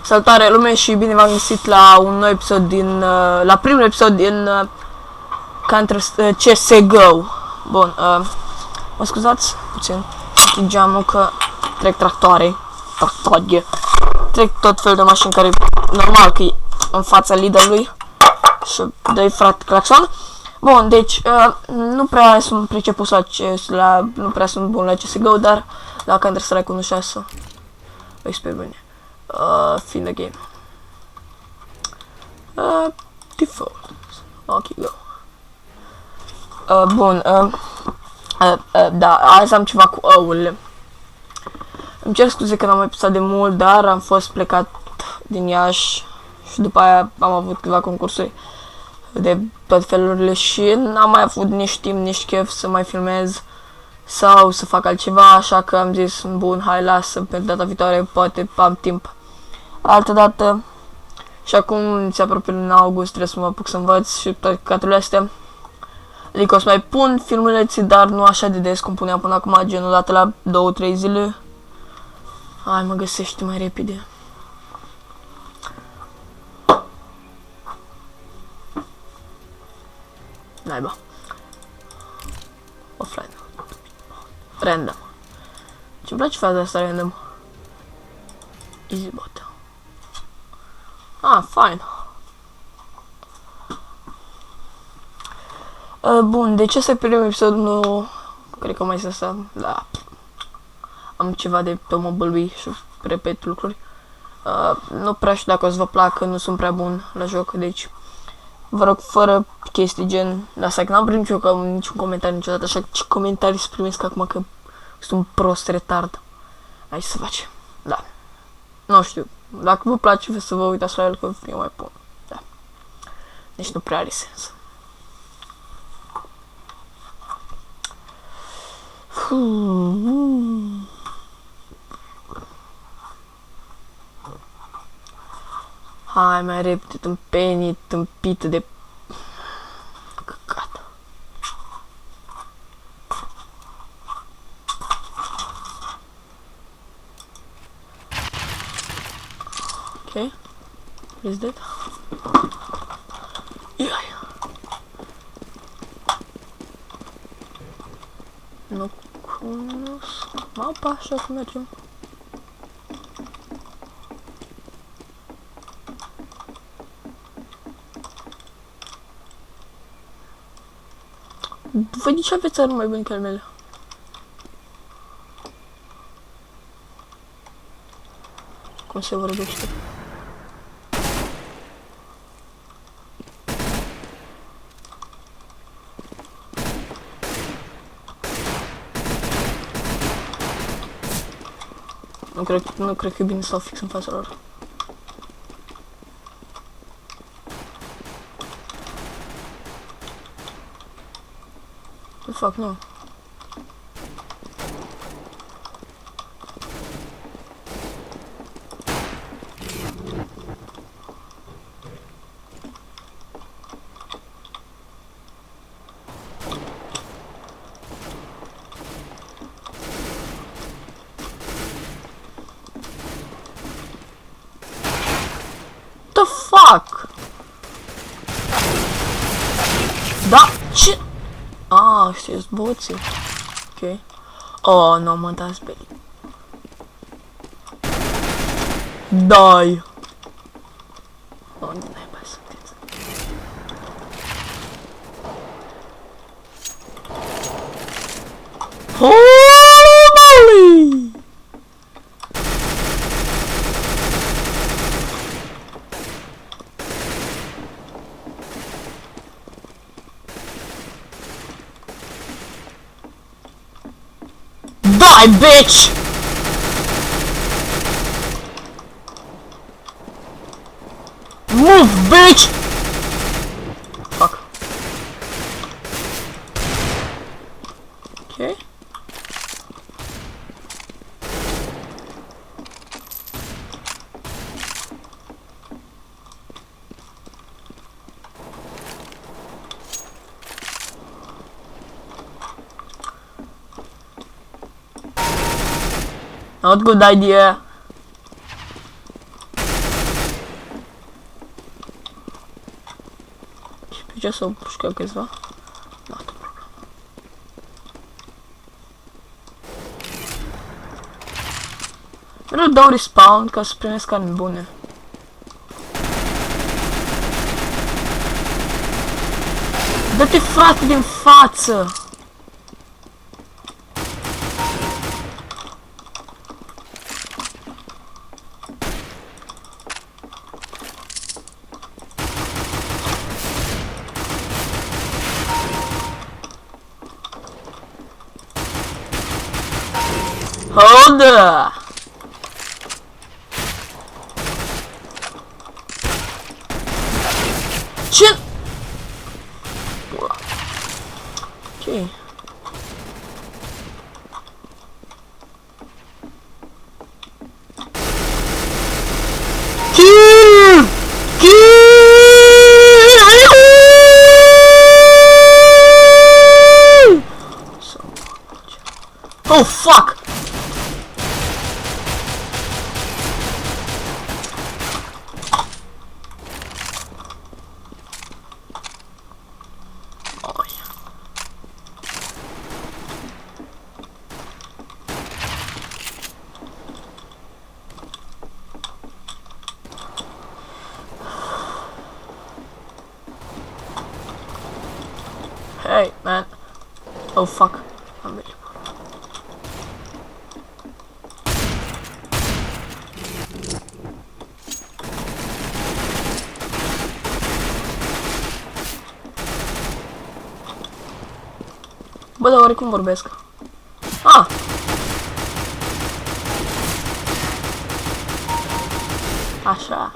Salutare lume și bine v-am găsit la un nou episod din, la primul episod din CSGO. Bun, mă scuzați puțin, închid geamul că trec tractoare, trec tot felul de mașini care, normal că e în fața liderului și dă-i frate claxon. Bun, deci, nu prea sunt priceput nu prea sunt bun la CSGO, dar la Counter-Strike 1.6 îi sper bine. Fin the game. Default. Ok, go. Bun, da, azi am ceva cu ouăle. Îmi cer scuze că n-am mai pisat de mult, dar am fost plecat din Iași și după aia am avut câteva concursuri de toate felurile și n-am mai avut nici timp, nici chef să mai filmez sau să fac altceva, așa că am zis, bun, hai, lasă, pe data viitoare poate am timp altă dată. Și acum se apropie în august, trebuie să mă apuc să învăț și toate căcaturile astea. Adică o să mai pun filmuleții, dar nu așa de des cum puneam până acum, gen o dată la 2-3 zile. Hai, mă găsește mai repede. Naiba. Offline. Random. Ce-mi place faza asta random? Easy bot. Ah, fine. Bun, de ce să primul episod nu... Cred că mai să da. Am ceva de pe mobile și repet lucruri. Nu prea știu dacă o să vă placă, nu sunt prea bun la joc, deci vă rog, fără chestii gen asta, că n-am primit niciun comentariu niciodată, așa că ce comentarii să primesc acum că sunt un prost retard. Hai să facem. Da. Nu știu. Dacă vă place să vă uitați la el, că eu mai pun. Da. Deci nu prea are sens. Hai mai repede, tâmpenii, tâmpită de căcat. Ok. Is dead? Iai. Nu cunosc mapa, așa că mergem. Voi de ce aveți arme mai bune ca ale mele? Cum se vorbește? Nu cred că e bine să-l fix în fața lor. Ce fac, nu? The fuck? Da, ce? Ah, știți boții. Ok. Oh, nu mă dați pe ei. Dai. Unde n-ai sunteți? Holy! Die, bitch! Move, bitch! Fuck. Okay. Not good idea. ce să pușcă câțiva? Da, mereu dau respawn ca să primesc arme bune. Dă-te, frate, din față! Hold up! Ce? Ce? Kill! Kill! Oh fuck! Hey, man. Oh, fuck. I'm really poor. Bă, dar oricum vorbesc. Ah! Așa.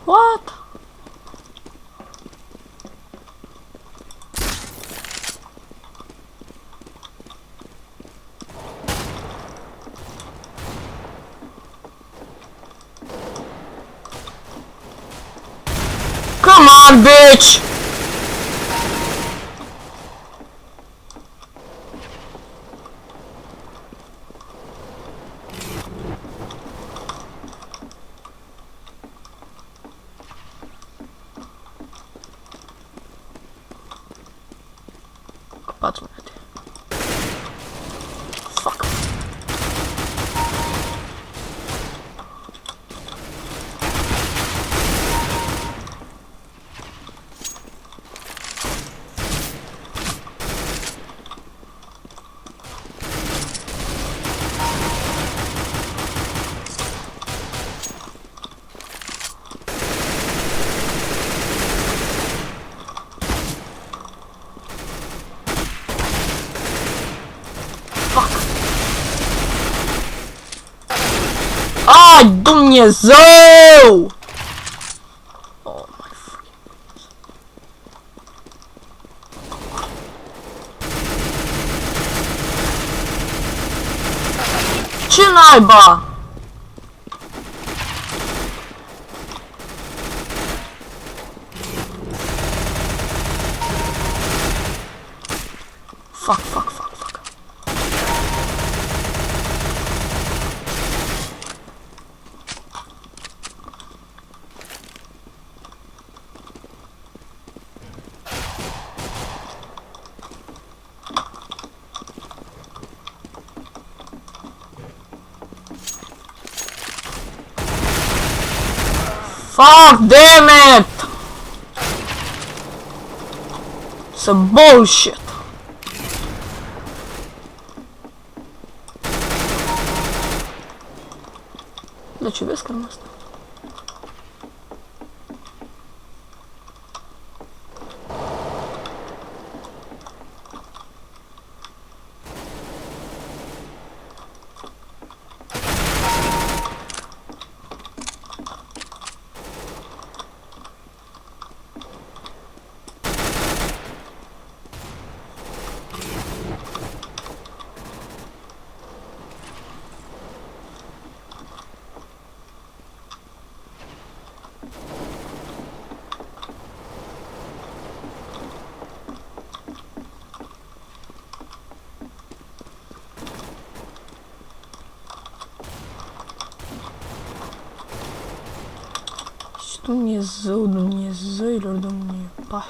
What? Come on, bitch! Patrz minute. Fuck. Ai, Dumnezeu! Oh my freaking goodness. Ce naiba? Fuck, fuck, fuck, fuck. Fuck, damn it! Some bullshit. De ce vezi cam asta? Dumnezeu, Dumnezeilor, Dumnezeu, pași.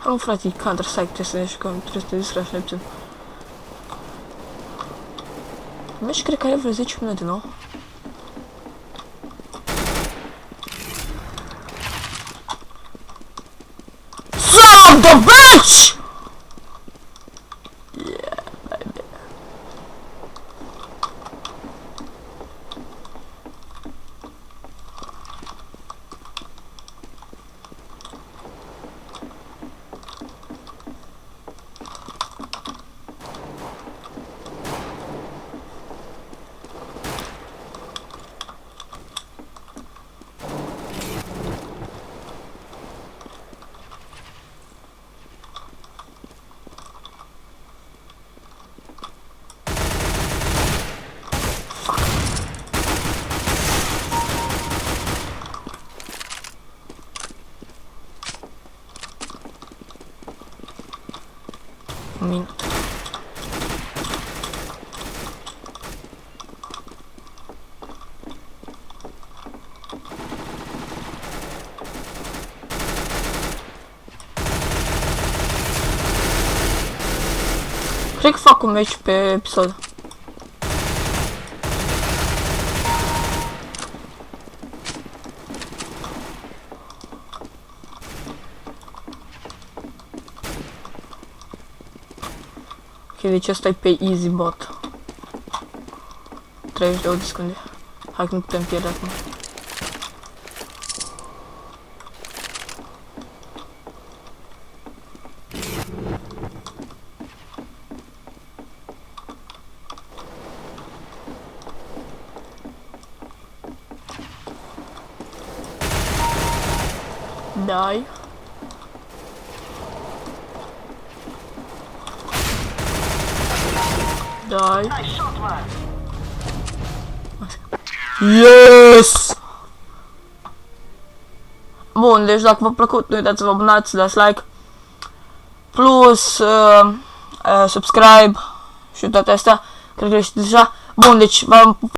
Am frate, e Counter-Strike, trebuie să ne jucăm, trebuie să te distragi mai puțin. Bă, și cred că are vreo 10 minute, nu? Son of the bitch! Yeah, baby. Min. Cred că fac un meci pe episod. Ok, deci ăsta e pe easy bot. 32 de secunde. Hai că nu putem pierde acum. Dai. Dai. Yes! Bun, deci dacă v-a plăcut, nu uitați să vă abonați, dați like. Plus, subscribe și toate astea. Cred că le știți deja. Bun, deci v-am